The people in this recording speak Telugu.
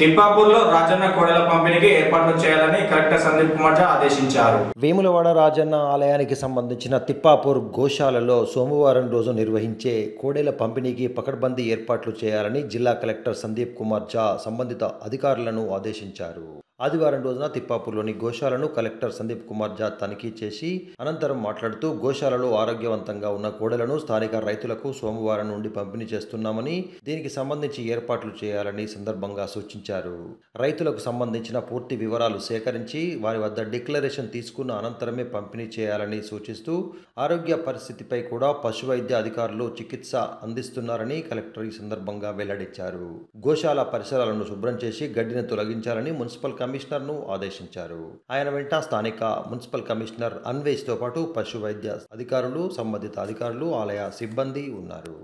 తిప్పాపూర్లో రాజన్న కోడెల పంపిణీకి ఏర్పాట్లు చేయాలని కలెక్టర్ సందీప్ కుమార్ ఆదేశించారు. వేములవాడ రాజన్న ఆలయానికి సంబంధించిన తిప్పాపూర్ గోశాలలో సోమవారం రోజు నిర్వహించే కోడెల పంపిణీకి పకడ్బందీ ఏర్పాట్లు చేయాలని జిల్లా కలెక్టర్ సందీప్ కుమార్ ఝా సంబంధిత అధికారులను ఆదేశించారు. ఆదివారం రోజున తిప్పాపూర్లోని గోశాలను కలెక్టర్ సందీప్ కుమార్ ఝా తనిఖీ చేసి అనంతరం మాట్లాడుతూ గోశాలలో ఆరోగ్యవంతంగా ఉన్న కోడెలను స్థానిక రైతులకు సోమవారం నుండి పంపిణీ చేస్తున్నామని, దీనికి సంబంధించి ఏర్పాట్లు చేయాలని సందర్భంగా సూచించారు. రైతులకు సంబంధించిన పూర్తి వివరాలు సేకరించి వారి వద్ద డిక్లరేషన్ తీసుకున్న అనంతరమే పంపిణీ చేయాలని సూచిస్తూ ఆరోగ్య పరిస్థితిపై కూడా పశువైద్య అధికారులు చికిత్స అందిస్తున్నారని కలెక్టర్ ఈ సందర్భంగా వెల్లడించారు. గోశాల పరిసరాలను శుభ్రం చేసి గడ్డిని తొలగించాలని మున్సిపల్ కమిషనర్ను ఆదేశించారు. ఆయన వెంట స్థానిక మున్సిపల్ కమిషనర్ అన్వేష్తో పాటు పశు వైద్య అధికారులు, సంబంధిత అధికారులు, ఆలయ సిబ్బంది ఉన్నారు.